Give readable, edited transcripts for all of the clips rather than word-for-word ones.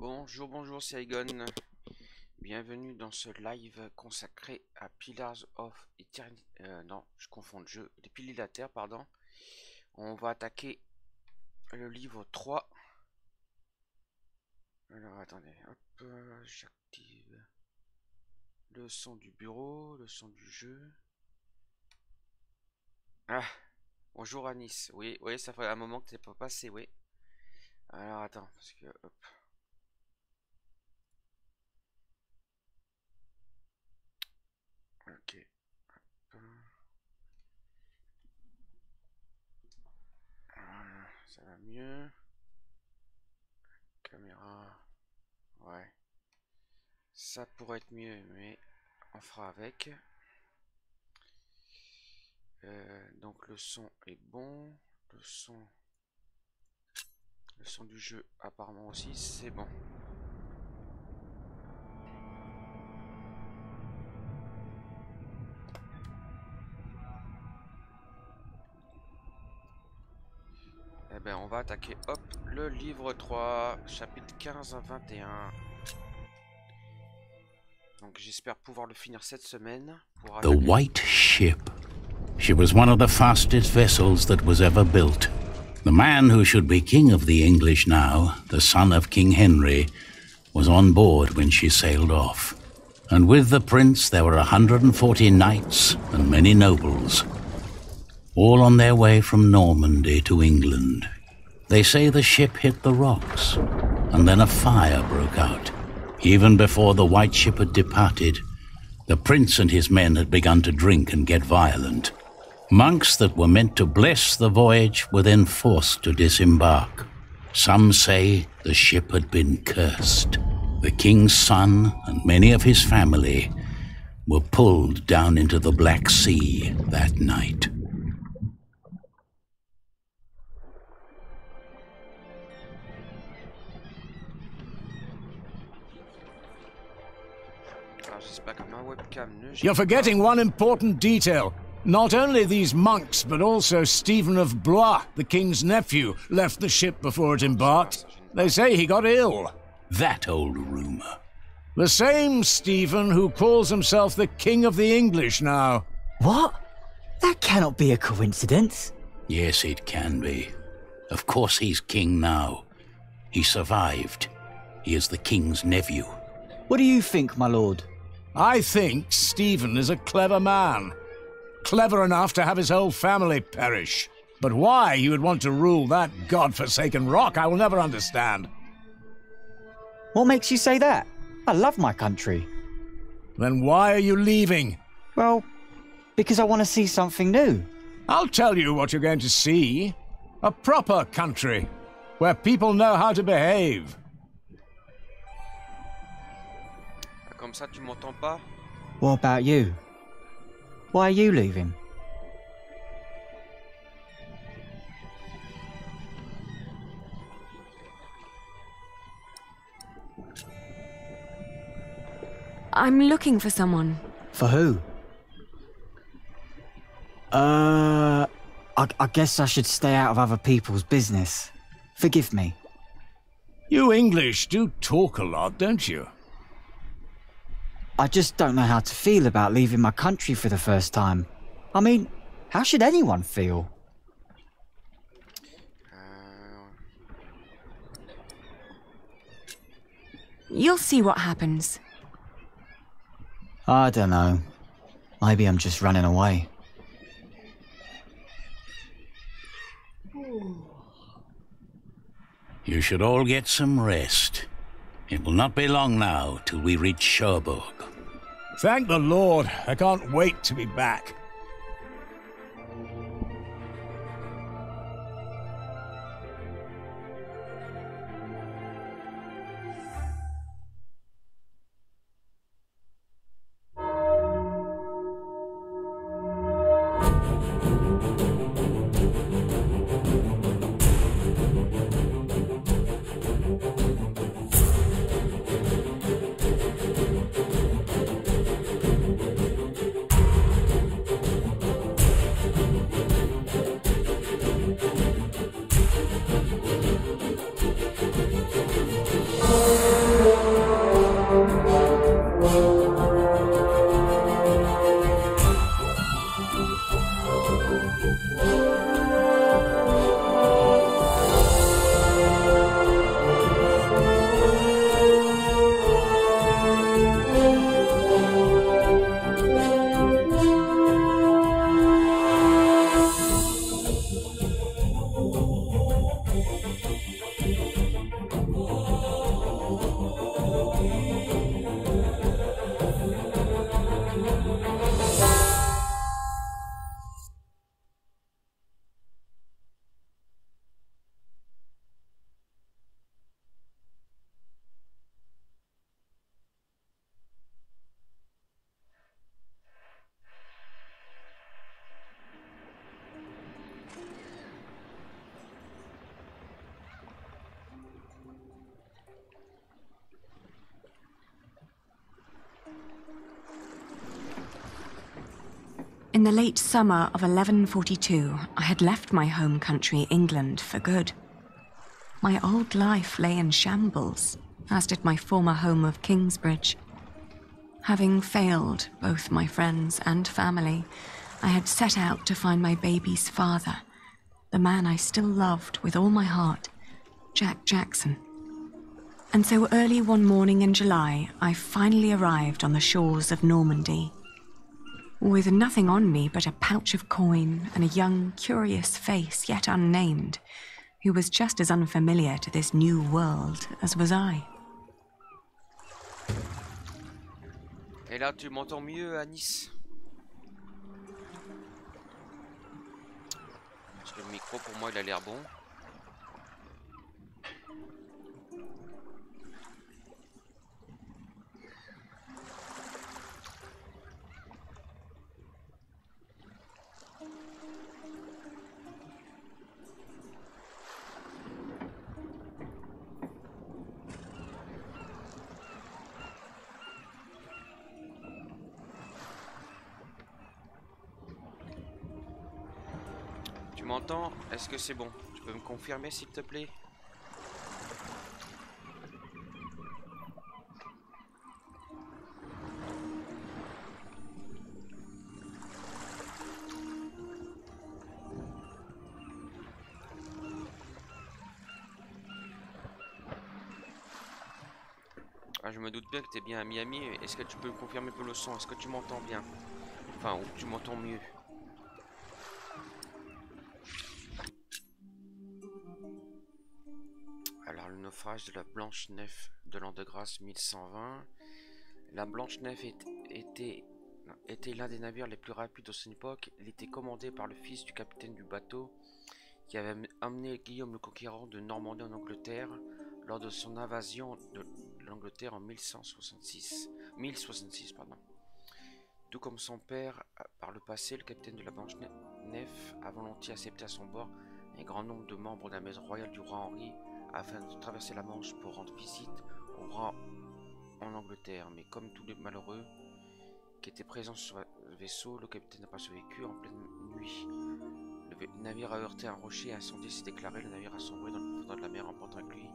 Bonjour, bonjour, c'est Egon. Bienvenue dans ce live consacré à Pillars of Eternity. Non, je confonds le jeu. Les Piliers de la Terre, pardon. On va attaquer le livre 3. Alors attendez, hop, j'active le son du bureau, le son du jeu. Ah, bonjour Anis. Oui, oui, ça fait un moment que t'es pas passé, oui. Alors attends, parce que hop. Ok. Voilà, ça va mieux. Caméra. Ouais. Ça pourrait être mieux, mais on fera avec. Donc le son est bon. Le son du jeu apparemment aussi, c'est bon. Eh ben on va attaquer, hop, le livre 3, chapitre 15 à 21. Donc j'espère pouvoir le finir cette semaine. The White Ship. She was one of the fastest vessels that was ever built. The man who should be king of the English now, the son of King Henry, was on board when she sailed off. And with the prince there were 140 knights and many nobles, all on their way from Normandy to England. They say the ship hit the rocks, and then a fire broke out. Even before the White Ship had departed, the prince and his men had begun to drink and get violent. Monks that were meant to bless the voyage were then forced to disembark. Some say the ship had been cursed. The king's son and many of his family were pulled down into the Black Sea that night. You're forgetting one important detail. Not only these monks, but also Stephen of Blois, the king's nephew, left the ship before it embarked. They say he got ill. That old rumor. The same Stephen who calls himself the King of the English now. What? That cannot be a coincidence. Yes, it can be. Of course he's king now. He survived. He is the king's nephew. What do you think, my lord? I think Stephen is a clever man. Clever enough to have his whole family perish. But why he would want to rule that god-forsaken rock, I will never understand. What makes you say that? I love my country. Then why are you leaving? Well, because I want to see something new. I'll tell you what you're going to see. A proper country, where people know how to behave. Comme ça, tu m'entends pas? What about you? Why are you leaving? I'm looking for someone. For who? I guess I should stay out of other people's business. Forgive me. You English do talk a lot, don't you? I just don't know how to feel about leaving my country for the first time. I mean, how should anyone feel? You'll see what happens. I don't know. Maybe I'm just running away. You should all get some rest. It will not be long now till we reach Cherbourg. Thank the Lord. I can't wait to be back. In the late summer of 1142, I had left my home country, England, for good. My old life lay in shambles, as did my former home of Kingsbridge. Having failed both my friends and family, I had set out to find my baby's father, the man I still loved with all my heart, Jack Jackson. And so early one morning in July, I finally arrived on the shores of Normandy. With nothing on me but a pouch of coin and a young, curious face yet unnamed, who was just as unfamiliar to this new world as was I. Et là, tu m'entends mieux à Nice? Parce que le micro, pour moi, il a l'air bon. Tu m'entends? Est-ce que c'est bon? Tu peux me confirmer s'il te plaît? Ah, je me doute bien que tu es bien à Miami. Est-ce que tu peux me confirmer pour le son? Est-ce que tu m'entends bien? Enfin, ou tu m'entends mieux? Alors, le naufrage de la Blanche-Nef de l'an de grâce 1120. La Blanche-Nef était l'un des navires les plus rapides de son époque. Il était commandé par le fils du capitaine du bateau qui avait amené Guillaume le Conquérant de Normandie en Angleterre lors de son invasion de l'Angleterre en 1066. Tout comme son père, par le passé, le capitaine de la Blanche-Nef a volontiers accepté à son bord un grand nombre de membres de la maison royale du roi Henri afin de traverser la Manche pour rendre visite au roi en Angleterre. Mais comme tous les malheureux qui étaient présents sur le vaisseau, le capitaine n'a pas survécu en pleine nuit. Le navire a heurté un rocher et incendie s'est déclaré. Le navire a sombré dans le profondeur de la mer, emportant avec lui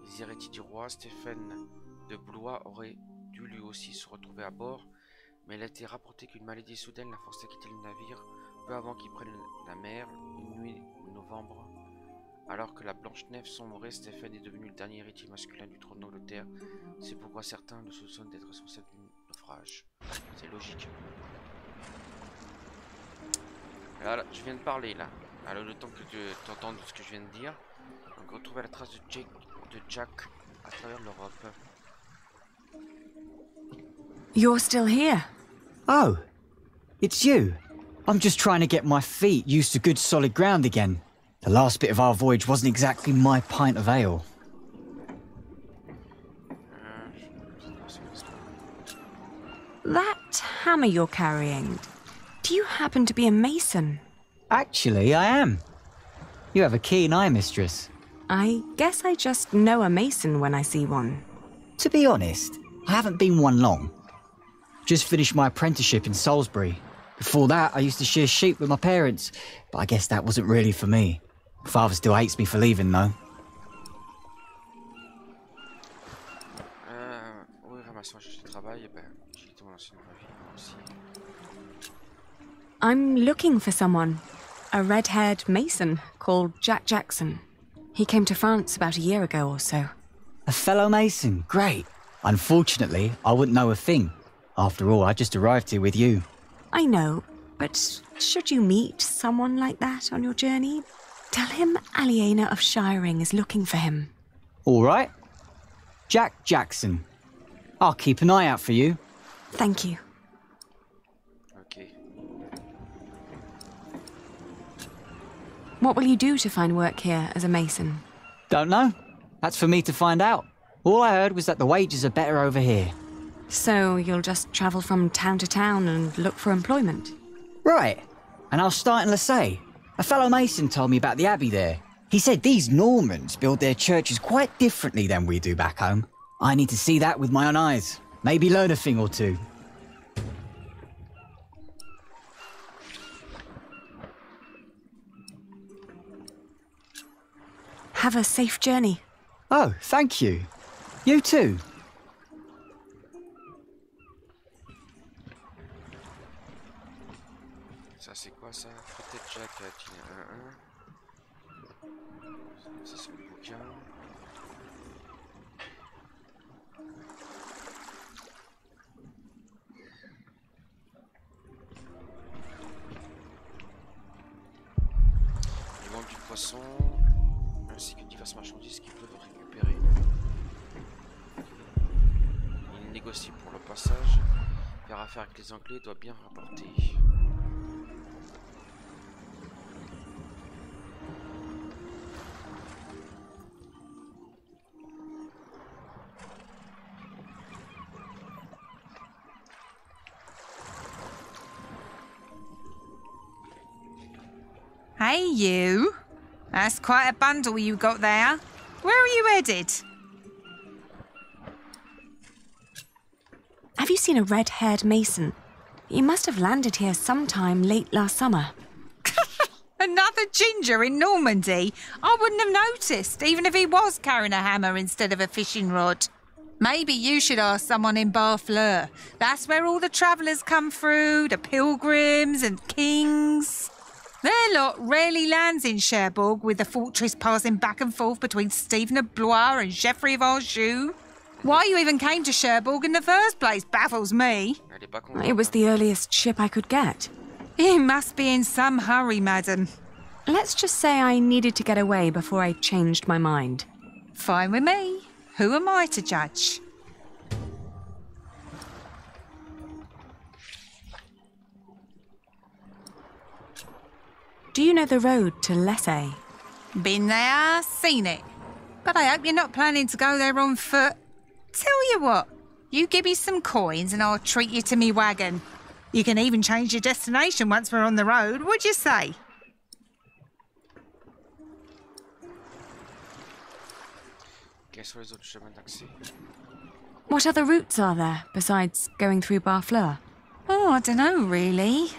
les héritiers du roi. Stéphane de Blois aurait dû lui aussi se retrouver à bord, mais il a été rapporté qu'une maladie soudaine l'a forcé à quitter le navire peu avant qu'il prenne la mer. Une nuit de novembre, alors que la Blanche-Nef sombrait, Stéphane est devenu le dernier héritier masculin du trône d'Angleterre. C'est pourquoi certains le soupçonnent d'être responsable du naufrage. C'est logique. Là, je viens de parler là. Alors le temps que tu entendes ce que je viens de dire. Donc retrouver la trace de Jack à travers l'Europe. You're still here? Oh, it's you. I'm just trying to get my feet used to good solid ground again. The last bit of our voyage wasn't exactly my pint of ale. That hammer you're carrying, do you happen to be a mason? Actually, I am. You have a keen eye, mistress. I guess I just know a mason when I see one. To be honest, I haven't been one long. Just finished my apprenticeship in Salisbury. Before that, I used to shear sheep with my parents, but I guess that wasn't really for me. Father still hates me for leaving, though. Oui, ramassement de travail, j'ai quitté mon ancienne vie aussi. I'm looking for someone. A red-haired mason called Jack Jackson. He came to France about a year ago or so. A fellow mason, great. Unfortunately, I wouldn't know a thing. After all, I just arrived here with you. I know, but should you meet someone like that on your journey, tell him Aliena of Shiring is looking for him. All right. Jack Jackson. I'll keep an eye out for you. Thank you. Okay. What will you do to find work here as a mason? Don't know. That's for me to find out. All I heard was that the wages are better over here. So you'll just travel from town to town and look for employment? Right. And I was starting to say, a fellow mason told me about the abbey there. He said these Normans build their churches quite differently than we do back home. I need to see that with my own eyes. Maybe learn a thing or two. Have a safe journey. Oh, thank you. You too. Ça c'est quoi ça? Peut-être Jack a tiré un 1. Ça c'est le bouquin. Ils vendent du poisson ainsi que diverses marchandises qu'ils peuvent récupérer. Ils négocient pour le passage. Faire affaire avec les Anglais doit bien rapporter. Hey, you. That's quite a bundle you got there. Where are you headed? Have you seen a red-haired mason? He must have landed here sometime late last summer. Another ginger in Normandy? I wouldn't have noticed, even if he was carrying a hammer instead of a fishing rod. Maybe you should ask someone in Barfleur. That's where all the travellers come through, the pilgrims and kings. Their lot rarely lands in Cherbourg, with the fortress passing back and forth between Stephen of Blois and Geoffrey of Anjou. Why you even came to Cherbourg in the first place baffles me. It was the earliest ship I could get. You must be in some hurry, madam. Let's just say I needed to get away before I changed my mind. Fine with me. Who am I to judge? Do you know the road to Lessay? Been there, seen it. But I hope you're not planning to go there on foot. Tell you what, you give me some coins and I'll treat you to me wagon. You can even change your destination once we're on the road. What'd you say? What other routes are there besides going through Barfleur? Oh, I don't know, really.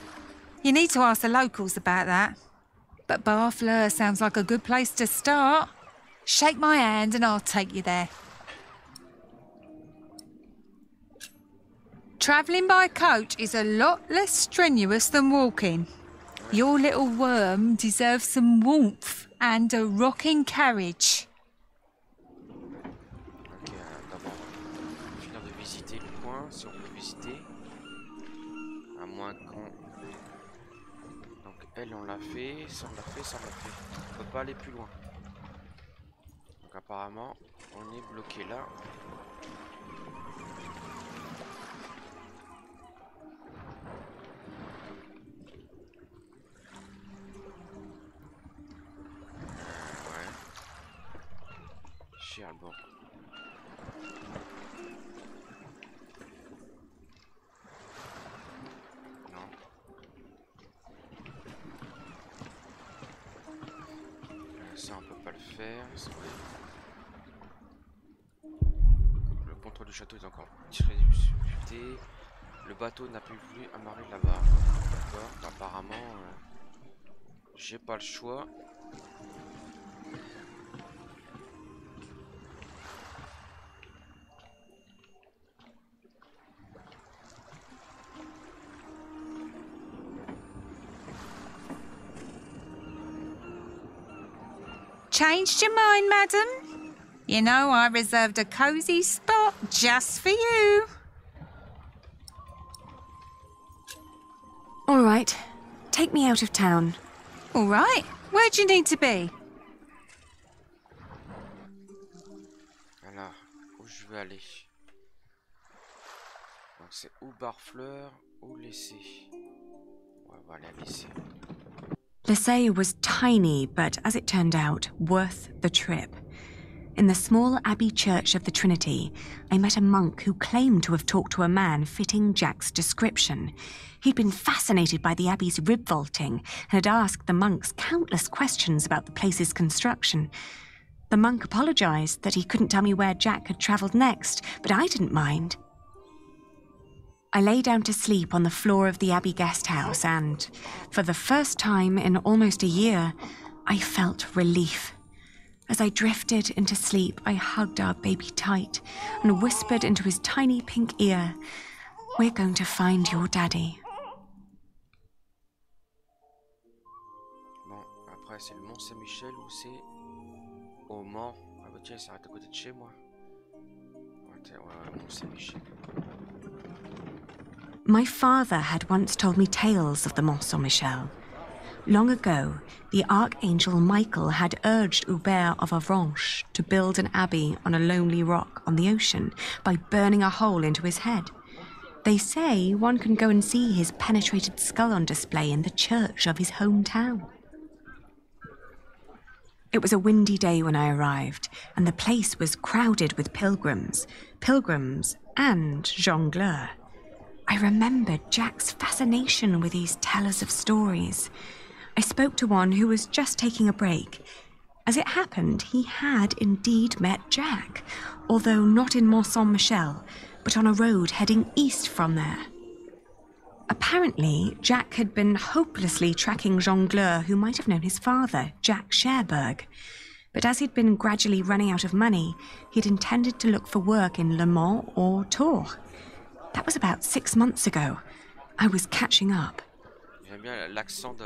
You need to ask the locals about that. But Barfleur sounds like a good place to start. Shake my hand and I'll take you there. Travelling by coach is a lot less strenuous than walking. Your little worm deserves some warmth and a rocking carriage. Ok, d'abord, finir de visiter le coin, si on peut visiter. À moins qu'on... Donc elle, on l'a fait, ça on l'a fait, ça on l'a fait. On peut pas aller plus loin. Donc apparemment, on est bloqué là. Bon. Non. Ça on peut pas le faire. Le contrôle du château est encore très disputé. Le bateau n'a plus voulu amarrer là-bas. D'accord. Apparemment, j'ai pas le choix. Changed your mind, madam? You know, I reserved a cosy spot just for you. All right. Take me out of town. All right. Where do you need to be? Voilà, où je vais aller. Donc c'est ou Barfleur ou Lessay. Ouais, voilà, Lessay. Lessay was tiny, but as it turned out, worth the trip. In the small abbey church of the Trinity, I met a monk who claimed to have talked to a man fitting Jack's description. He'd been fascinated by the abbey's rib vaulting and had asked the monks countless questions about the place's construction. The monk apologized that he couldn't tell me where Jack had traveled next, but I didn't mind. I lay down to sleep on the floor of the Abbey guest house and, for the first time in almost a year, I felt relief. As I drifted into sleep, I hugged our baby tight and whispered into his tiny pink ear, "We're going to find your daddy." Bon, après c'est le Mont Saint-Michel ou c'est au Mans. Ah bah tiens, ça arrête à côté de chez moi. Ouais, Mont Saint-Michel. My father had once told me tales of the Mont Saint-Michel. Long ago, the Archangel Michael had urged Hubert of Avranches to build an abbey on a lonely rock on the ocean by burning a hole into his head. They say one can go and see his penetrated skull on display in the church of his hometown. It was a windy day when I arrived, and the place was crowded with pilgrims and jongleurs. I remembered Jack's fascination with these tellers of stories. I spoke to one who was just taking a break. As it happened, he had indeed met Jack, although not in Mont Saint-Michel, but on a road heading east from there. Apparently, Jack had been hopelessly tracking jongleur who might have known his father, Jack Cherbourg. But as he'd been gradually running out of money, he'd intended to look for work in Le Mans or Tours. That was about 6 months ago. I was catching up. J'aime bien l'accent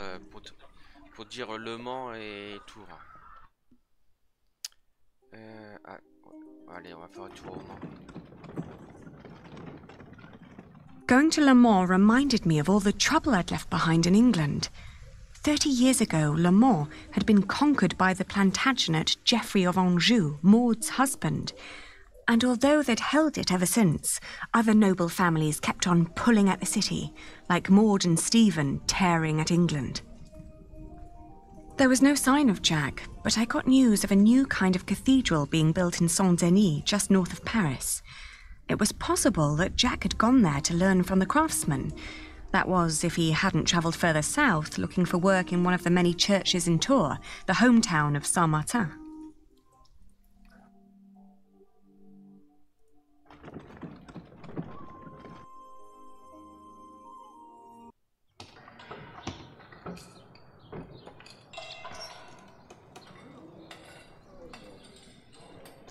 pour dire Le Mans et Tours. Allez, on va faire un tour au Mans. Going to Le Mans reminded me of all the trouble I'd left behind in England. 30 years ago, Le Mans had been conquered by the Plantagenet Geoffrey of Anjou, Maud's husband. And although they'd held it ever since, other noble families kept on pulling at the city, like Maud and Stephen tearing at England. There was no sign of Jack, but I got news of a new kind of cathedral being built in Saint-Denis, just north of Paris. It was possible that Jack had gone there to learn from the craftsmen. That was, if he hadn't travelled further south, looking for work in one of the many churches in Tours, the hometown of Saint-Martin.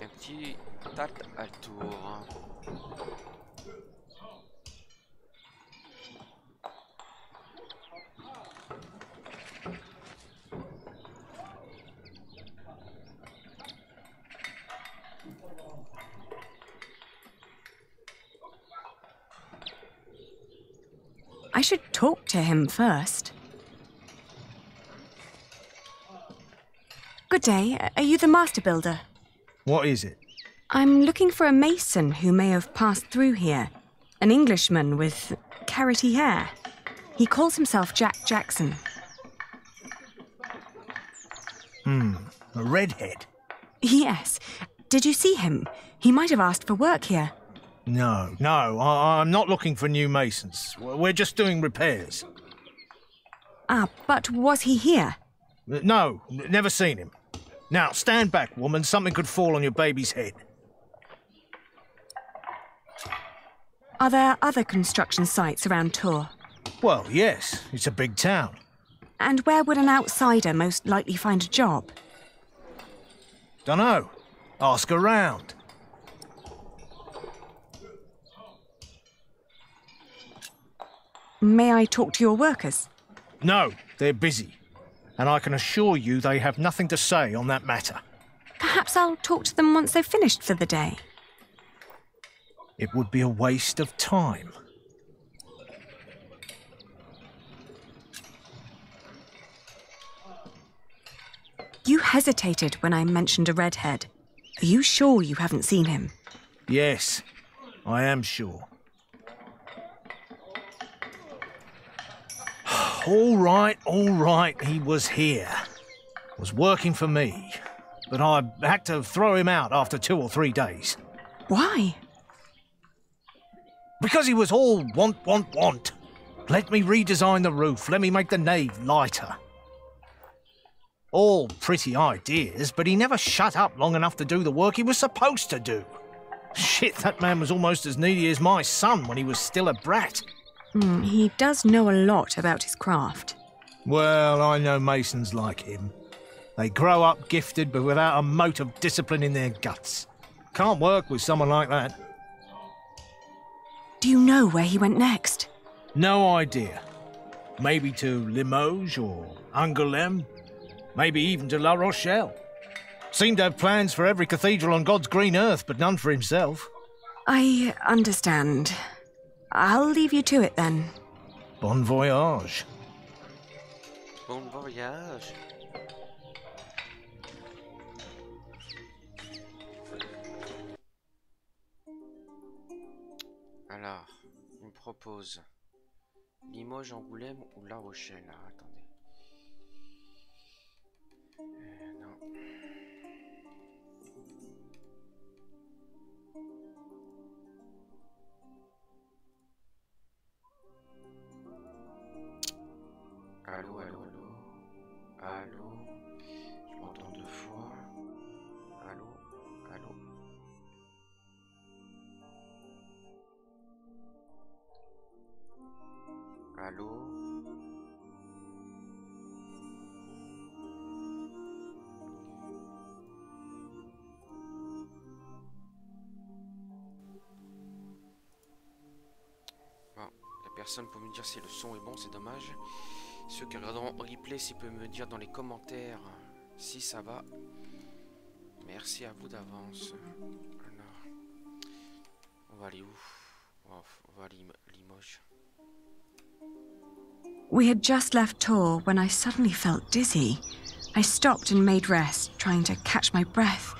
Un petit tac à tour. I should talk to him first. Good day. Are you the master builder? What is it? I'm looking for a mason who may have passed through here. An Englishman with carroty hair. He calls himself Jack Jackson. A redhead? Yes. Did you see him? He might have asked for work here. No, I'm not looking for new masons. We're just doing repairs. Ah, but was he here? No, never seen him. Now, stand back, woman. Something could fall on your baby's head. Are there other construction sites around Tours? Well, yes. It's a big town. And where would an outsider most likely find a job? Dunno. Ask around. May I talk to your workers? No, they're busy. And I can assure you they have nothing to say on that matter. Perhaps I'll talk to them once they've finished for the day. It would be a waste of time. You hesitated when I mentioned a redhead. Are you sure you haven't seen him? Yes, I am sure. All right, he was here. Was working for me. But I had to throw him out after 2 or 3 days. Why? Because he was all want. Let me redesign the roof, let me make the nave lighter. All pretty ideas, but he never shut up long enough to do the work he was supposed to do. Shit, that man was almost as needy as my son when he was still a brat. He does know a lot about his craft. Well, I know masons like him. They grow up gifted but without a mote of discipline in their guts. Can't work with someone like that. Do you know where he went next? No idea. Maybe to Limoges or Angoulême. Maybe even to La Rochelle. Seemed to have plans for every cathedral on God's green earth, but none for himself. I understand. I'll leave you to it then. Bon voyage. Bon voyage. Alors, il me propose Limoges, Angoulême ou La Rochelle. Ah, attendez. Non. Allô, allô, allô. Allô. Je m'entends deux fois. Allô, allô. Allô. Bon, la personne peut me dire si le son est bon, c'est dommage. Ceux qui regarderont en replay, s'ils peuvent me dire dans les commentaires si ça va. Merci à vous d'avance. Alors, on va aller où? On va aller Limoges. We had just left Tours when I suddenly felt dizzy. I stopped and made rest, trying to catch my breath,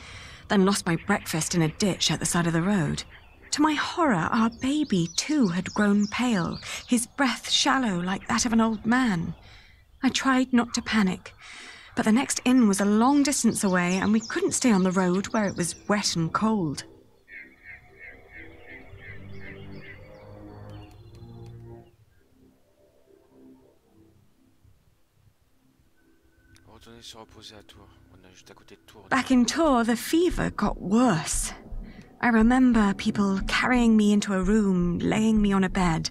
then lost my breakfast in a ditch at the side of the road. To my horror, our baby too had grown pale, his breath shallow like that of an old man. I tried not to panic, but the next inn was a long distance away and we couldn't stay on the road where it was wet and cold. Back in Tours, the fever got worse. I remember people carrying me into a room, laying me on a bed.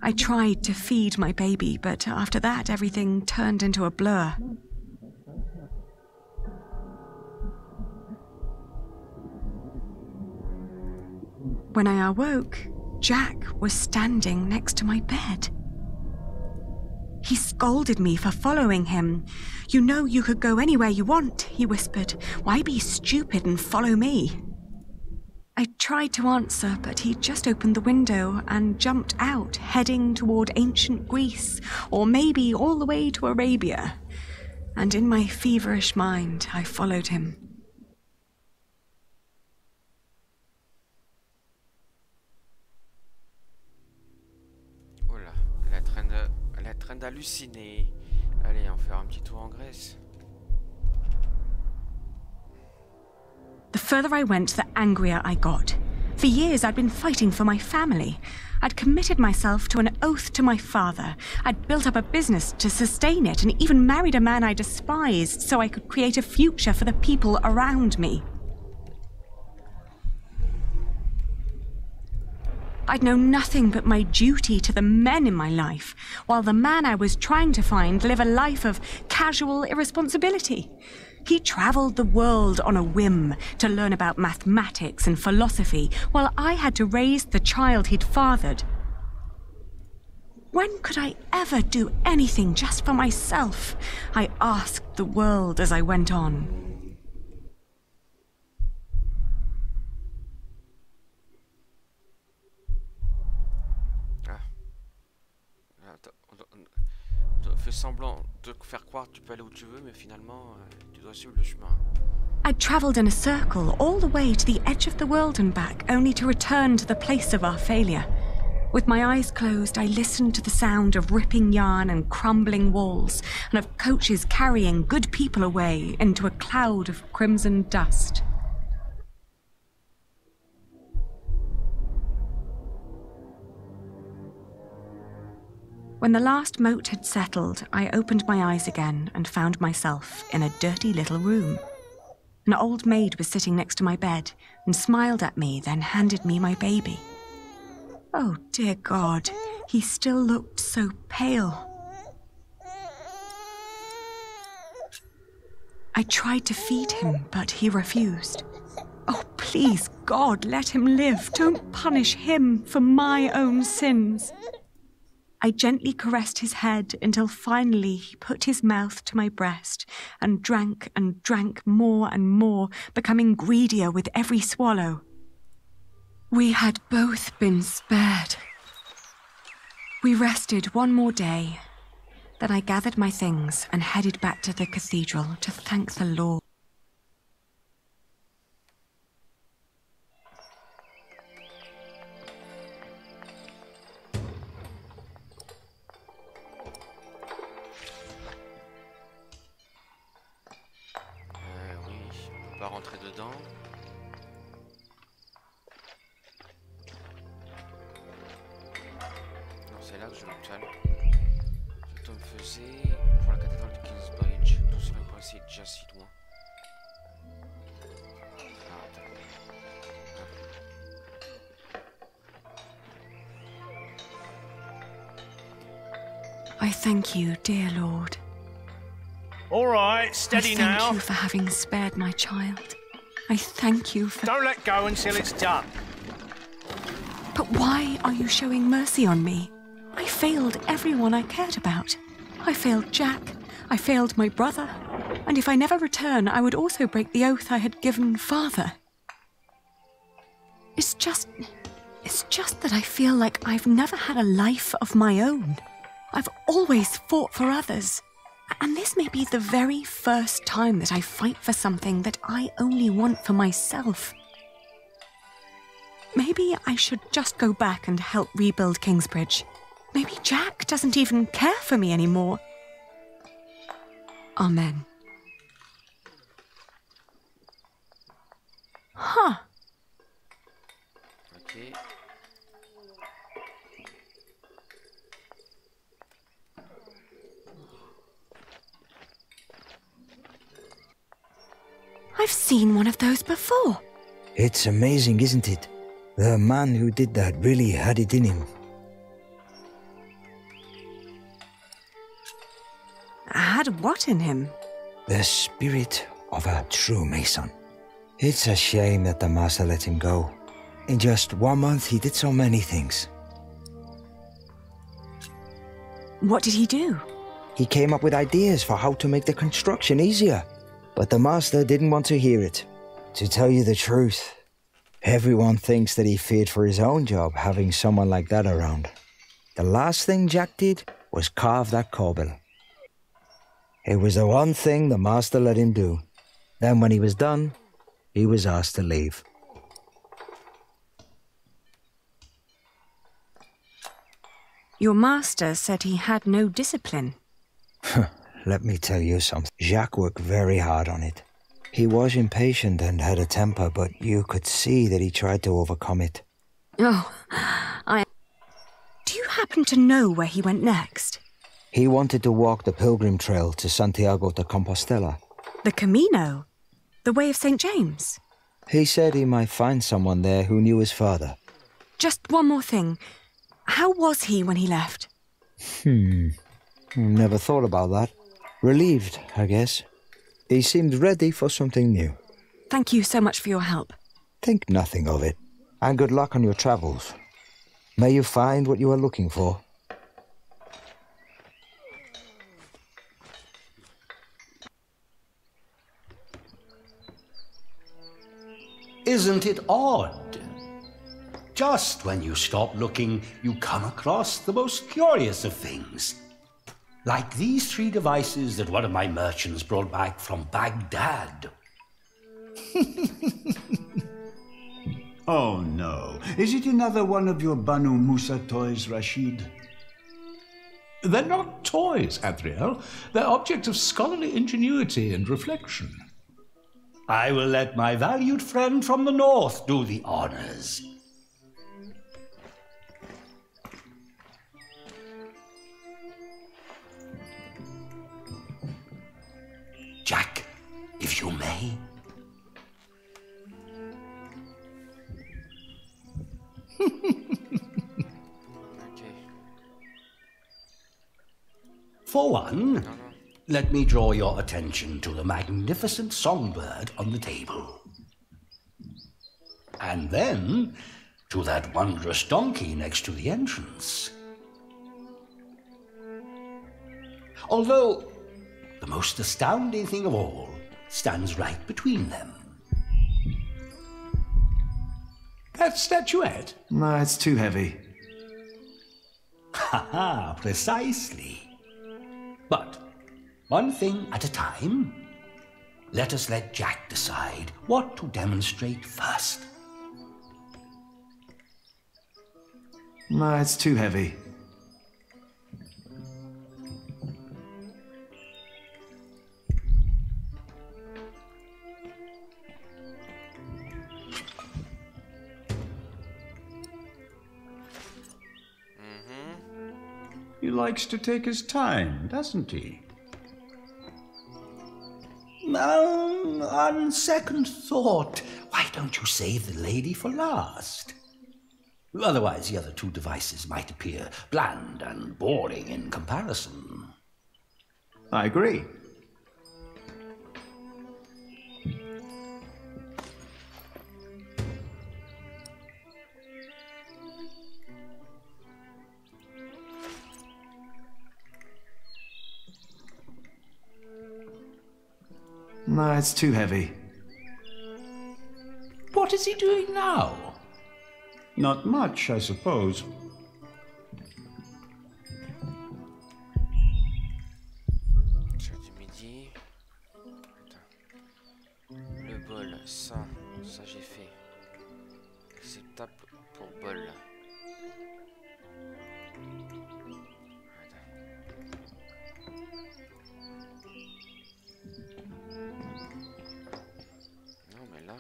I tried to feed my baby, but after that, everything turned into a blur. When I awoke, Jack was standing next to my bed. He scolded me for following him. "You know you could go anywhere you want," he whispered. "Why be stupid and follow me?" I tried to answer, but he just opened the window and jumped out, heading toward ancient Greece, or maybe all the way to Arabia. And in my feverish mind, I followed him. Oh là, elle est en train d'halluciner. Allez, on va faire un petit tour en Grèce. The further I went, the angrier I got. For years, I'd been fighting for my family. I'd committed myself to an oath to my father. I'd built up a business to sustain it and even married a man I despised so I could create a future for the people around me. I'd known nothing but my duty to the men in my life, while the man I was trying to find lived a life of casual irresponsibility. He travelled the world on a whim to learn about mathematics and philosophy, while I had to raise the child he'd fathered. When could I ever do anything just for myself? I asked the world as I went on. Fais semblant de faire croire que tu peux aller où tu veux, mais finalement, tu dois suivre le chemin. I'd travelled in a circle all the way to the edge of the world and back, only to return to the place of our failure. With my eyes closed, I listened to the sound of ripping yarn and crumbling walls, and of coaches carrying good people away into a cloud of crimson dust. When the last moat had settled, I opened my eyes again and found myself in a dirty little room. An old maid was sitting next to my bed and smiled at me, then handed me my baby. Oh, dear God, he still looked so pale. I tried to feed him, but he refused. Oh, please, God, let him live. Don't punish him for my own sins. I gently caressed his head until finally he put his mouth to my breast and drank more and more, becoming greedier with every swallow. We had both been spared. We rested one more day. Then I gathered my things and headed back to the cathedral to thank the Lord. Pas rentrer dedans. Non, c'est là que je me calme. Ce tome faisait pour la cathédrale de Kingsbridge. Tout serait pour essayer déjà si loin. I thank you, dear Lord. All right, steady now. I thank you for having spared my child. I thank you for... Don't let go until it's done. But why are you showing mercy on me? I failed everyone I cared about. I failed Jack. I failed my brother. And if I never return, I would also break the oath I had given Father. It's just that I feel like I've never had a life of my own. I've always fought for others. And this may be the very first time that I fight for something that I only want for myself. Maybe I should just go back and help rebuild Kingsbridge. Maybe Jack doesn't even care for me anymore. Amen. Huh. Okay. I've seen one of those before. It's amazing, isn't it? The man who did that really had it in him. Had what in him? The spirit of a true Mason. It's a shame that the master let him go. In just 1 month, he did so many things. What did he do? He came up with ideas for how to make the construction easier. But the master didn't want to hear it. To tell you the truth, everyone thinks that he feared for his own job having someone like that around. The last thing Jack did was carve that corbel. It was the one thing the master let him do. Then when he was done, he was asked to leave. Your master said he had no discipline. Let me tell you something. Jacques worked very hard on it. He was impatient and had a temper, but you could see that he tried to overcome it. Oh, Do you happen to know where he went next? He wanted to walk the pilgrim trail to Santiago de Compostela. The Camino? The Way of St. James? He said he might find someone there who knew his father. Just one more thing. How was he when he left? Never thought about that. Relieved, I guess. He seemed ready for something new. Thank you so much for your help. Think nothing of it. And good luck on your travels. May you find what you are looking for. Isn't it odd? Just when you stop looking, you come across the most curious of things. Like these 3 devices that one of my merchants brought back from Baghdad. Oh no, is it another one of your Banu Musa toys, Rashid? They're not toys, Adriel. They're objects of scholarly ingenuity and reflection. I will let my valued friend from the north do the honors. Jack, if you may. Okay. For one, let me draw your attention to the magnificent songbird on the table. And then to that wondrous donkey next to the entrance. Although the most astounding thing of all stands right between them. That statuette? No, it's too heavy. Ha ha, precisely. But one thing at a time. Let us let Jack decide what to demonstrate first. No, it's too heavy. He likes to take his time, doesn't he? On second thought, why don't you save the lady for last? Otherwise, the other two devices might appear bland and boring in comparison. I agree. No, it's too heavy. What is he doing now? Not much, I suppose. Chat du midi. Attends. Le bol, ça j'ai fait. Acceptable pour bol. Non mais là.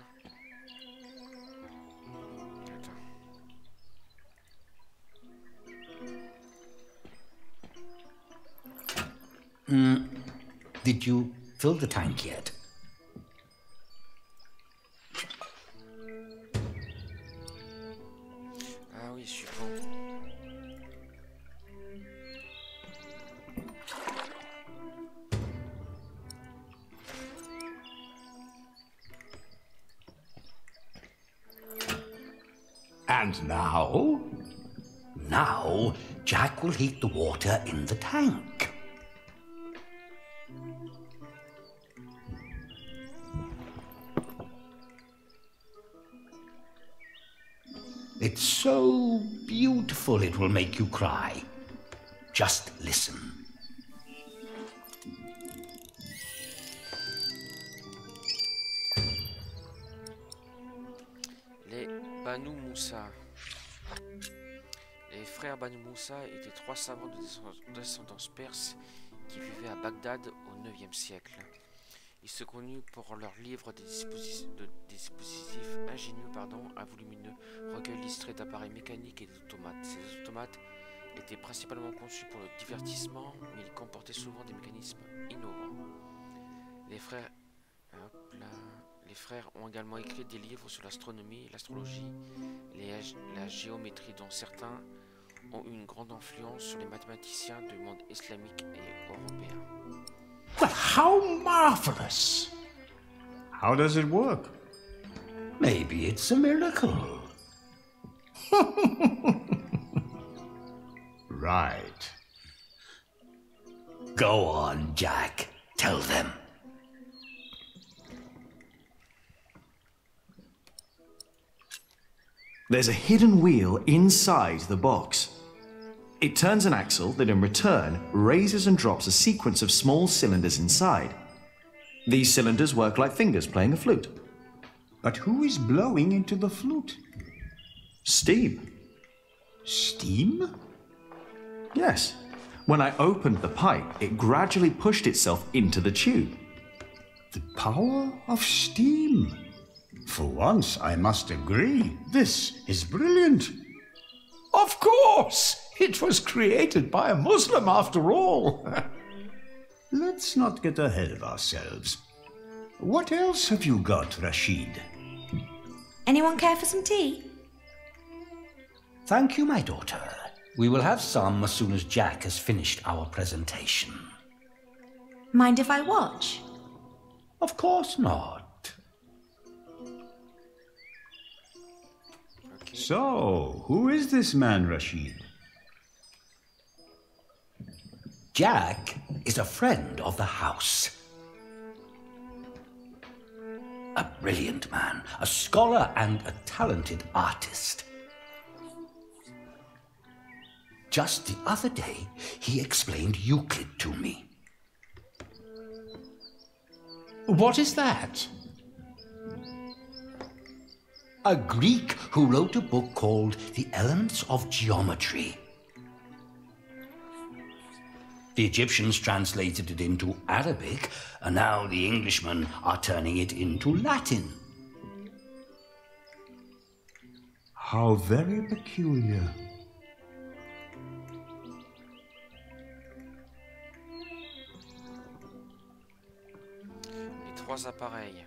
Did you fill the tank yet? Ah oui, je suis con. And now? Now, Jack will heat the water in the tank. It's so beautiful it will make you cry. Just listen. Les Banu Moussa. Les frères Banu Moussa étaient trois savants de descendance perse qui vivaient à Bagdad au IXe siècle. Ils se connurent pour leurs livres des dispositifs ingénieux, un volumineux recueil illustré d'appareils mécaniques et d'automates. Ces automates étaient principalement conçus pour le divertissement, mais ils comportaient souvent des mécanismes innovants. Les frères ont également écrit des livres sur l'astronomie, l'astrologie, la géométrie, dont certains ont eu une grande influence sur les mathématiciens du monde islamique et européen. But how marvelous! How does it work? Maybe it's a miracle. Right. Go on, Jack. Tell them. There's a hidden wheel inside the box. It turns an axle that in return raises and drops a sequence of small cylinders inside. These cylinders work like fingers playing a flute. But who is blowing into the flute? Steam. Steam? Yes. When I opened the pipe, it gradually pushed itself into the tube. The power of steam. For once, I must agree, this is brilliant. Of course! It was created by a Muslim after all. Let's not get ahead of ourselves. What else have you got, Rashid? Anyone care for some tea? Thank you, my daughter. We will have some as soon as Jack has finished our presentation. Mind if I watch? Of course not. Ok. So, who is this man, Rashid? Jack is a friend of the house. A brilliant man, a scholar and a talented artist. Just the other day, he explained Euclid to me. What is that? A Greek who wrote a book called The Elements of Geometry. The Egyptians translated it into Arabic, and now the Englishmen are turning it into Latin. How very peculiar. Les trois appareils.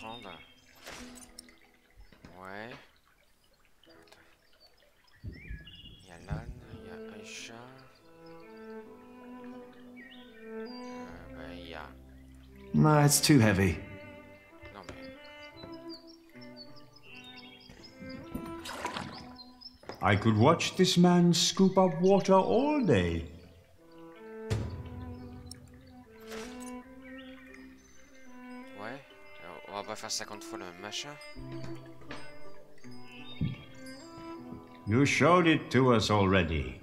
Prendre. Ouais. Il y a Lan, il y a Aisha. Il y a... No, it's too heavy. Non mais... I could watch this man scoop up water all day. Ouais. Alors, on va pas faire 50 fois le même machin. You showed it to us already.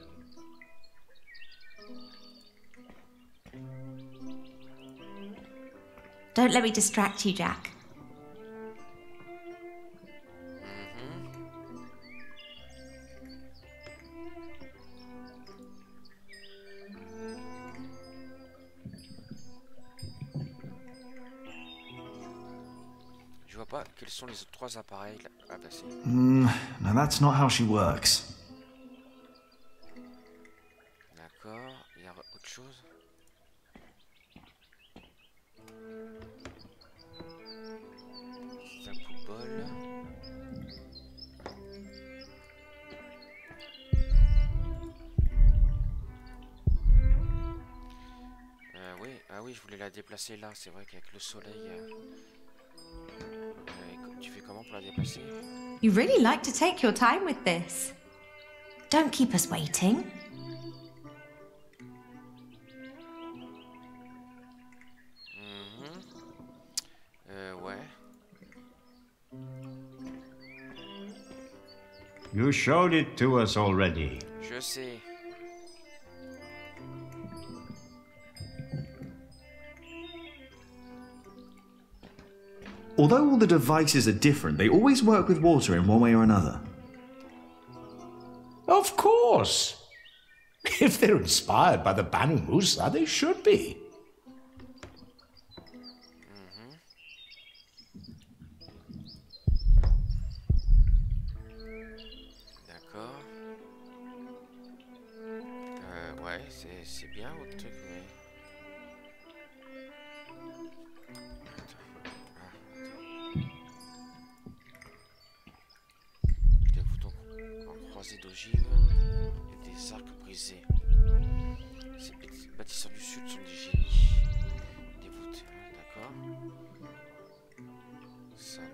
Don't let me distract you, Jack. Je vois pas quels sont les autres trois appareils là. Ah bah si. No, that's not how she works. D'accord. Il y a autre chose. C'est un poubelle. Oui, ah oui, je voulais la déplacer là. C'est vrai qu'avec le soleil. Tu fais comment pour la déplacer? You really like to take your time with this. Don't keep us waiting. Ouais. You showed it to us already. Je sais. Although all the devices are different, they always work with water in one way or another. Of course. If they're inspired by the Banu Musa, they should be. D'accord. Ouais, c'est bien votre truc, mais... Des boutons en croisée d'ogive et des arcs brisés. Ces petits bâtisseurs du sud sont des génies. Des voûtes, d'accord. Ça, d'accord.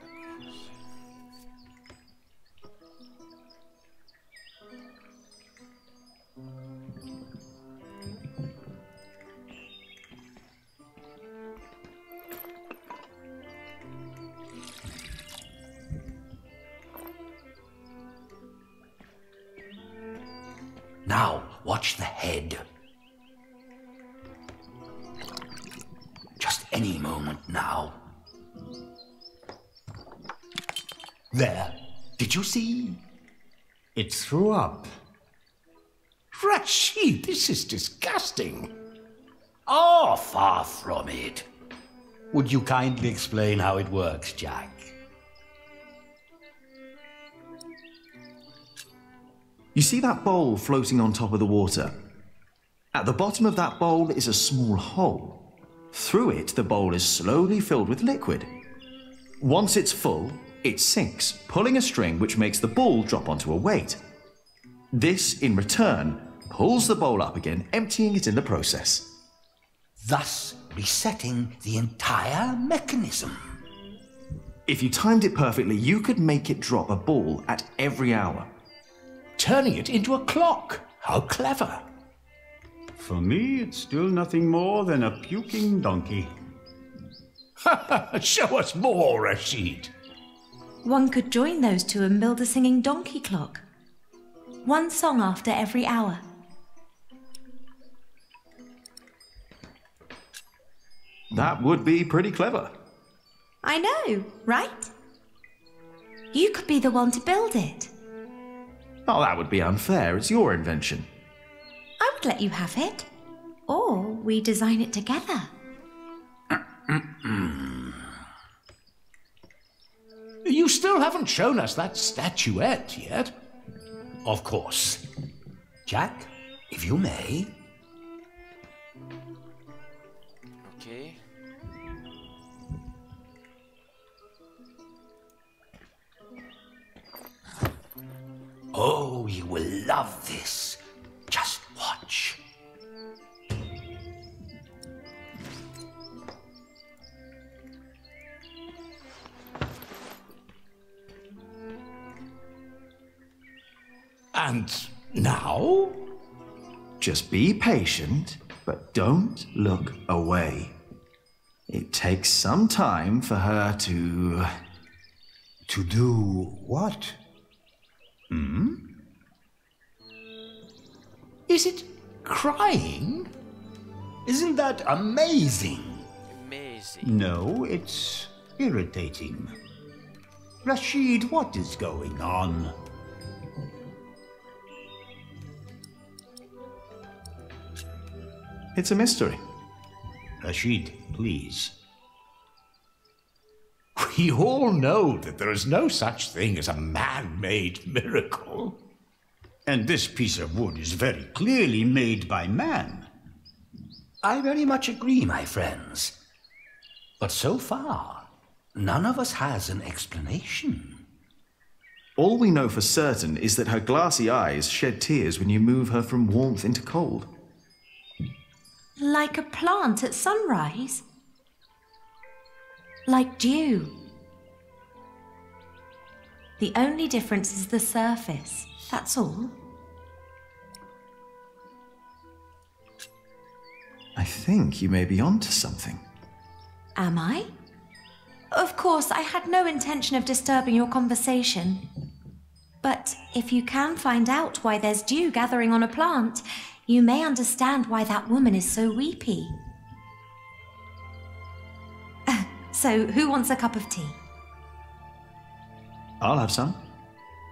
Now, watch the head. Just any moment now. There. Did you see? It threw up. Rashid, this is disgusting. Oh, far from it. Would you kindly explain how it works, Jack? You see that bowl floating on top of the water? At the bottom of that bowl is a small hole. Through it, the bowl is slowly filled with liquid. Once it's full, It sinks, pulling a string which makes the ball drop onto a weight. This, in return, pulls the bowl up again, emptying it in the process. Thus resetting the entire mechanism. If you timed it perfectly, you could make it drop a ball at every hour. Turning it into a clock. How clever. For me, it's still nothing more than a puking donkey. Show us more, Rashid. One could join those two and build a singing donkey clock. One song after every hour. That would be pretty clever. I know, right? You could be the one to build it. Oh, that would be unfair. It's your invention. I would let you have it. Or we design it together. You still haven't shown us that statuette yet. Of course. Jack, if you may. Okay. Oh, you will love this. Just watch. And now? Just be patient, but don't look away. It takes some time for her to... To do what? Is it crying? Isn't that amazing? Amazing. No, it's irritating. Rashid, what is going on? It's a mystery. Rashid, please. We all know that there is no such thing as a man-made miracle. And this piece of wood is very clearly made by man. I very much agree, my friends. But so far, none of us has an explanation. All we know for certain is that her glassy eyes shed tears when you move her from warmth into cold. Like a plant at sunrise. Like dew. The only difference is the surface, that's all. I think you may be onto something. Am I? Of course, I had no intention of disturbing your conversation. But if you can find out why there's dew gathering on a plant, you may understand why that woman is so weepy. So, who wants a cup of tea? I'll have some.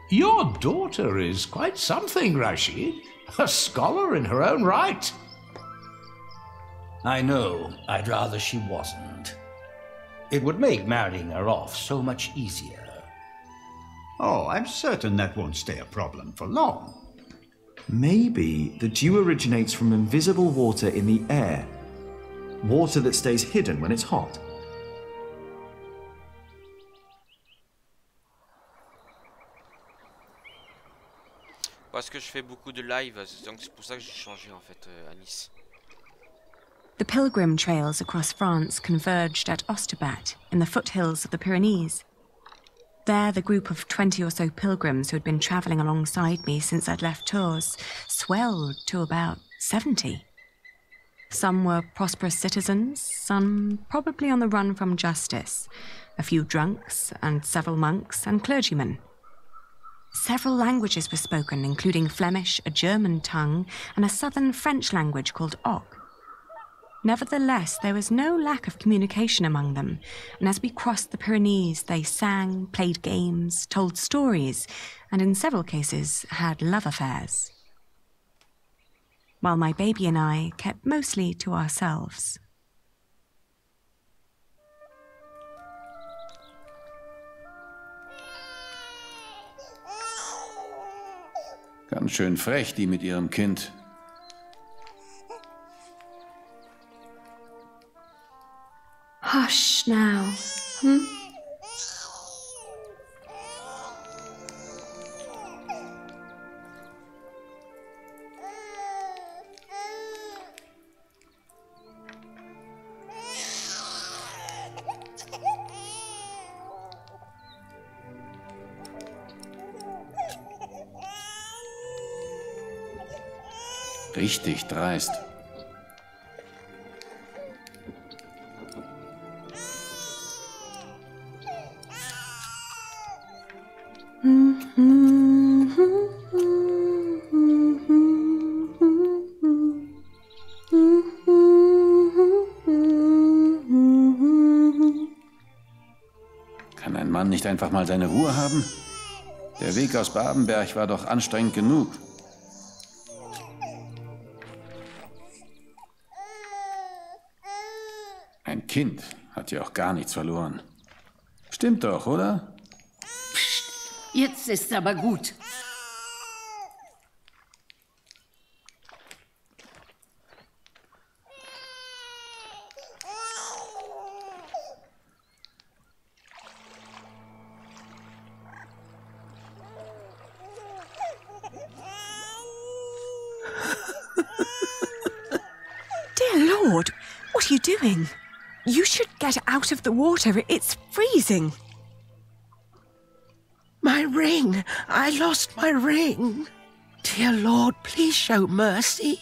Your daughter is quite something, Rashid. A scholar in her own right. I know. I'd rather she wasn't. It would make marrying her off so much easier. Oh, I'm certain that won't stay a problem for long. Maybe the dew originates from invisible water in the air. Water that stays hidden when it's hot. Parce que je fais beaucoup de live, donc c'est pour ça que j'ai changé en fait à Nice. The pilgrim trails across France converged at Osterbat, in the foothills of the Pyrenees. There, the group of 20 or so pilgrims who had been travelling alongside me since I'd left Tours swelled to about 70. Some were prosperous citizens, some probably on the run from justice, a few drunks, and several monks and clergymen. Several languages were spoken, including Flemish, a German tongue, and a southern French language called Oc. Nevertheless, there was no lack of communication among them, and as we crossed the Pyrenees, they sang, played games, told stories, and in several cases had love affairs. While my baby and I kept mostly to ourselves. Ganz schön frech, die mit ihrem Kind. Hush now, Richtig dreist. Kann ein Mann nicht einfach mal seine Ruhe haben? Der Weg aus Babenberg war doch anstrengend genug. Ein Kind hat ja auch gar nichts verloren. Stimmt doch, oder? Psst, jetzt ist aber gut. Dear Lord, what are you doing? You should get out of the water. It's freezing. My ring! I lost my ring! Dear Lord, please show mercy.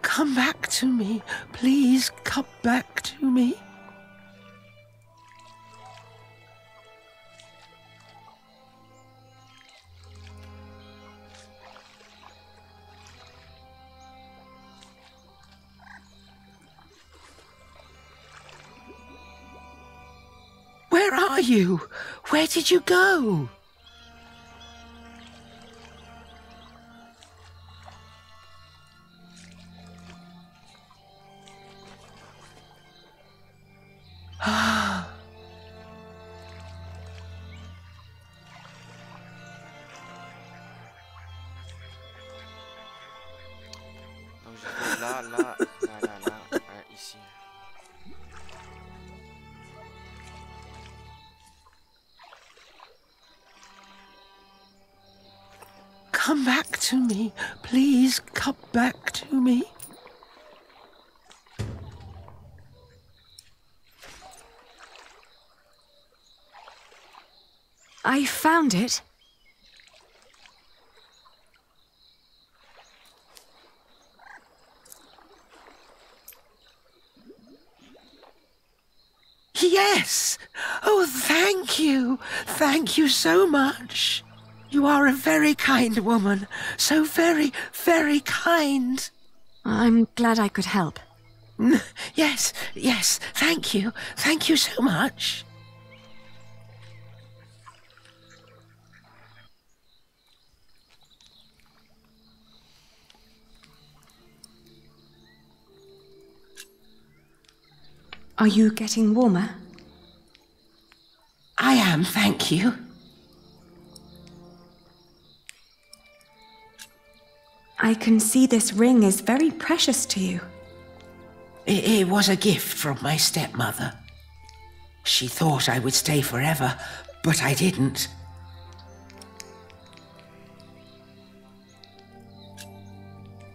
Come back to me. Please come back to me. Where are you? Where did you go? Donc je vais là, ici. Come back to me. Please come back to me. I found it. Yes! Oh, thank you! Thank you so much! You are a very kind woman. So very, very kind. I'm glad I could help. Yes, yes, thank you. Thank you so much. Are you getting warmer? I am, thank you. I can see this ring is very precious to you. It was a gift from my stepmother. She thought I would stay forever, but I didn't.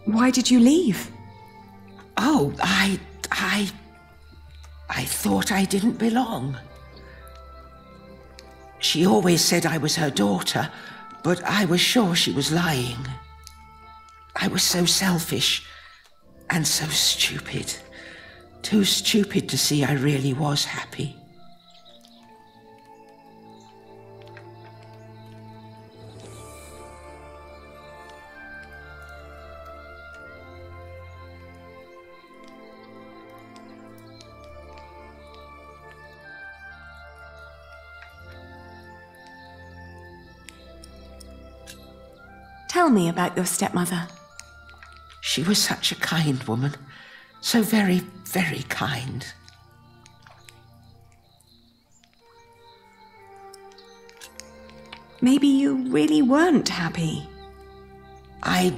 Why did you leave? Oh, I thought I didn't belong. She always said I was her daughter, but I was sure she was lying. I was so selfish and so stupid. Too stupid to see I really was happy. Tell me about your stepmother. She was such a kind woman. So very, very kind. Maybe you really weren't happy. I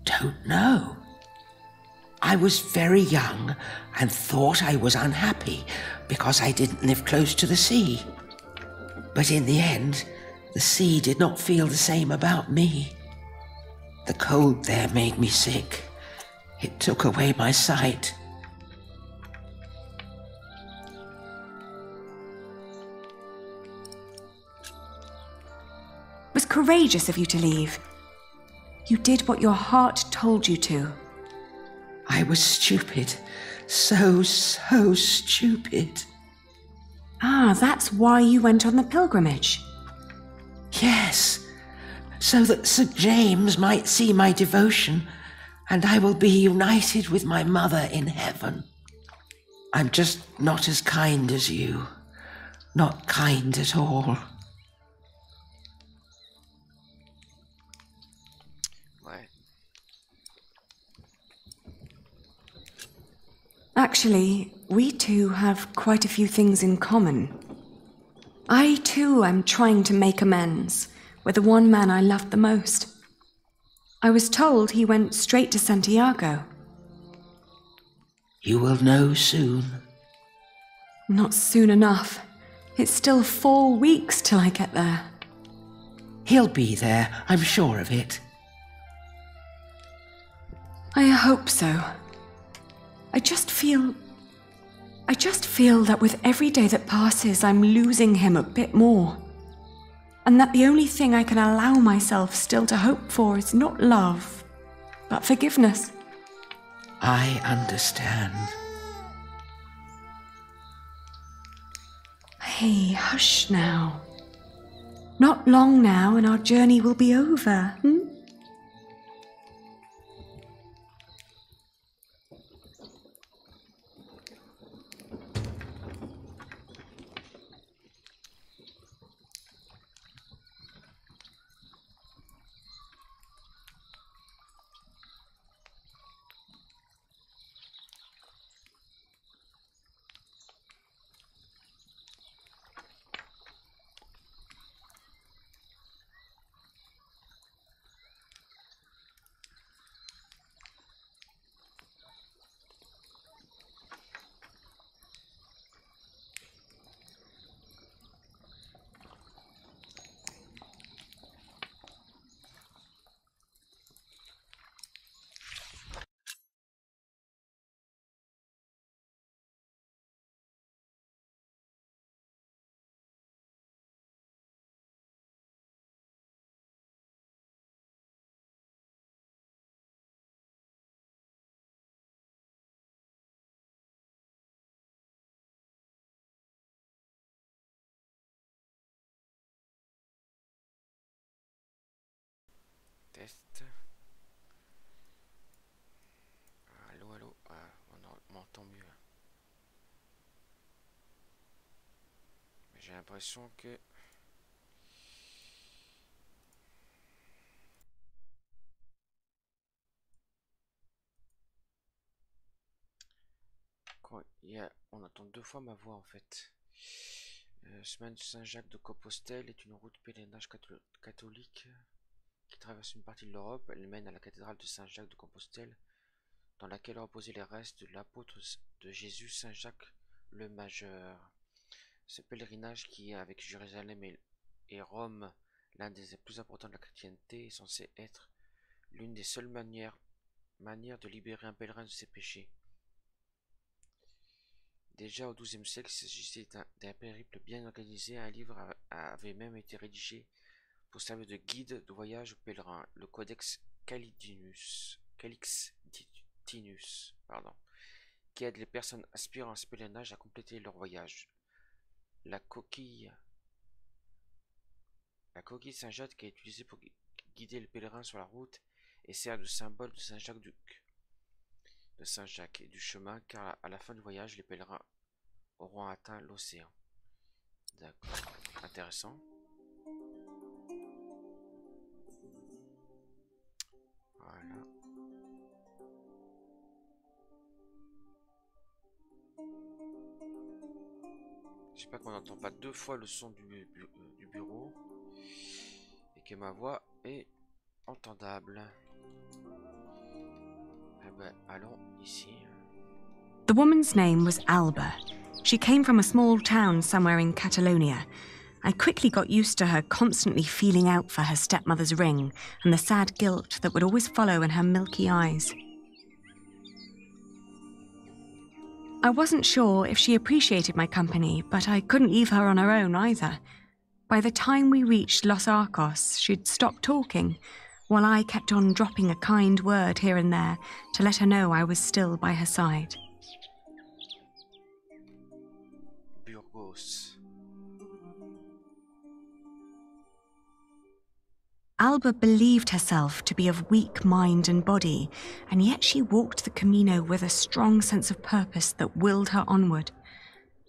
don't know. I was very young and thought I was unhappy because I didn't live close to the sea. But in the end, the sea did not feel the same about me. The cold there made me sick. It took away my sight. It was courageous of you to leave. You did what your heart told you to. I was stupid. So stupid. Ah, that's why you went on the pilgrimage. Yes, so that St. James might see my devotion, and I will be united with my mother in heaven. I'm just not as kind as you. Not kind at all. Actually, we two have quite a few things in common. I too am trying to make amends with the one man I loved the most. I was told he went straight to Santiago. You will know soon. Not soon enough. It's still 4 weeks till I get there. He'll be there, I'm sure of it. I hope so. I just feel that with every day that passes, I'm losing him a bit more. And that the only thing I can allow myself still to hope for is not love, but forgiveness. I understand. Hey, hush now. Not long now and our journey will be over, Test. Allô, allô. Ah, on m'entend mieux. Mais j'ai l'impression que... On entend 2 fois ma voix en fait. Semaine de Saint-Jacques de Compostelle est une route pèlerinage catholique qui traverse une partie de l'Europe. Elle mène à la cathédrale de Saint-Jacques de Compostelle, dans laquelle reposaient les restes de l'apôtre de Jésus, Saint Jacques le Majeur. Ce pèlerinage, qui est avec Jérusalem et Rome l'un des plus importants de la chrétienté, est censé être l'une des seules manières de libérer un pèlerin de ses péchés. Déjà au XIIe siècle, il s'agissait d'un périple bien organisé. Un livre avait même été rédigé pour servir de guide de voyage aux pèlerins, le Codex Calixtinus, qui aide les personnes aspirant à ce pèlerinage à compléter leur voyage. La coquille Saint-Jacques est utilisée pour guider les pèlerins sur la route et sert de symbole de Saint-Jacques et du chemin, car à la fin du voyage, les pèlerins auront atteint l'océan. D'accord, intéressant. Voilà. J'espère qu'on n'entend pas 2 fois le son du bureau et que ma voix est entendable. Eh ben, allons ici. The woman's name was Alba. She came from a small town somewhere in Catalonia. I quickly got used to her constantly feeling out for her stepmother's ring and the sad guilt that would always follow in her milky eyes. I wasn't sure if she appreciated my company, but I couldn't leave her on her own either. By the time we reached Los Arcos, she'd stopped talking, while I kept on dropping a kind word here and there to let her know I was still by her side. Alba believed herself to be of weak mind and body, and yet she walked the Camino with a strong sense of purpose that willed her onward.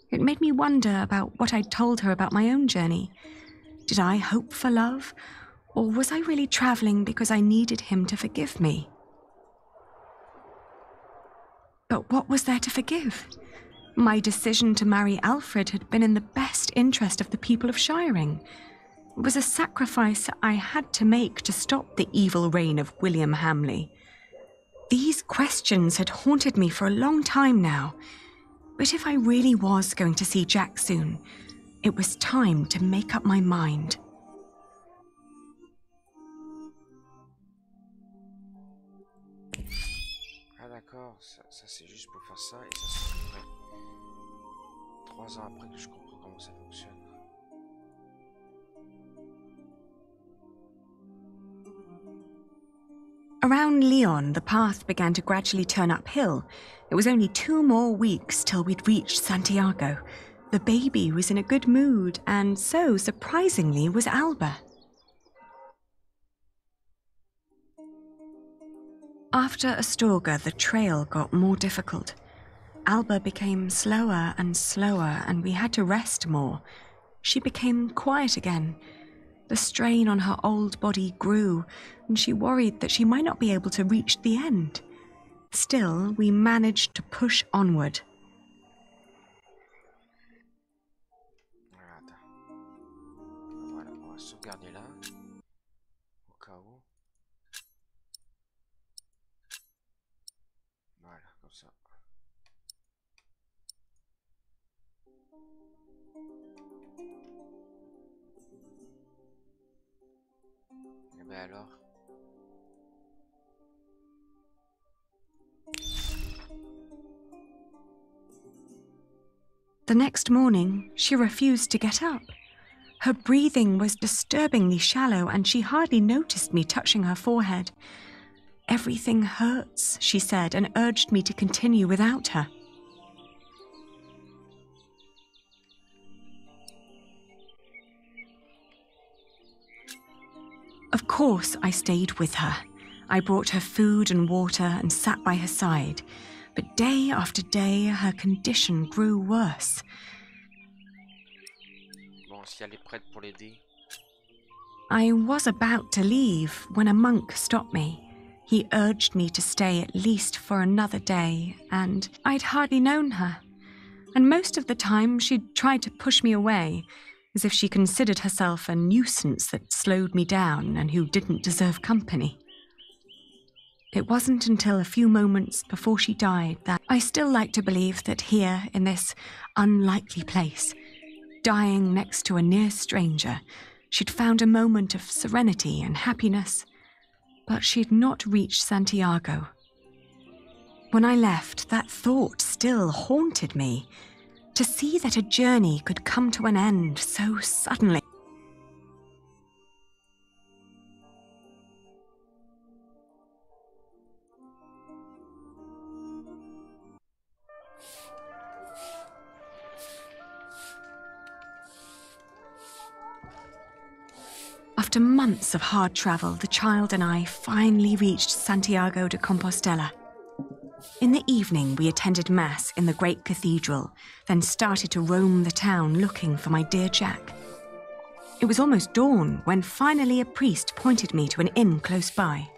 It made me wonder about what I'd told her about my own journey. Did I hope for love, or was I really traveling because I needed him to forgive me? But what was there to forgive? My decision to marry Alfred had been in the best interest of the people of Shiring. It was a sacrifice I had to make to stop the evil reign of William Hamley. These questions had haunted me for a long time now, but if I really was going to see Jack soon, it was time to make up my mind. Ah d'accord, ça c'est juste pour faire ça, et ça c'est après 3 ans après que je comprends comment ça fonctionne. Around Lyon, the path began to gradually turn uphill. It was only 2 more weeks till we'd reached Santiago. The baby was in a good mood, and so, surprisingly, was Alba. After Astorga, the trail got more difficult. Alba became slower and slower, and we had to rest more. She became quiet again. The strain on her old body grew, and she worried that she might not be able to reach the end. Still, we managed to push onward. Voilà, on va sauvegarder là, au cas où. Voilà, comme ça. Et ben alors. The next morning, she refused to get up. Her breathing was disturbingly shallow, and she hardly noticed me touching her forehead. Everything hurts, she said, and urged me to continue without her. Of course, I stayed with her. I brought her food and water and sat by her side. But day after day, her condition grew worse. Bon, si elle est prête pour l'aider. I was about to leave when a monk stopped me. He urged me to stay at least for another day, and I'd hardly known her. And most of the time, she'd tried to push me away, as if she considered herself a nuisance that slowed me down and who didn't deserve company. It wasn't until a few moments before she died that I still like to believe that here, in this unlikely place, dying next to a near stranger, she'd found a moment of serenity and happiness, but she'd not reached Santiago. When I left, that thought still haunted me. To see that a journey could come to an end so suddenly. After months of hard travel, the child and I finally reached Santiago de Compostela. In the evening, we attended Mass in the great cathedral, then started to roam the town looking for my dear Jack. It was almost dawn when finally a priest pointed me to an inn close by.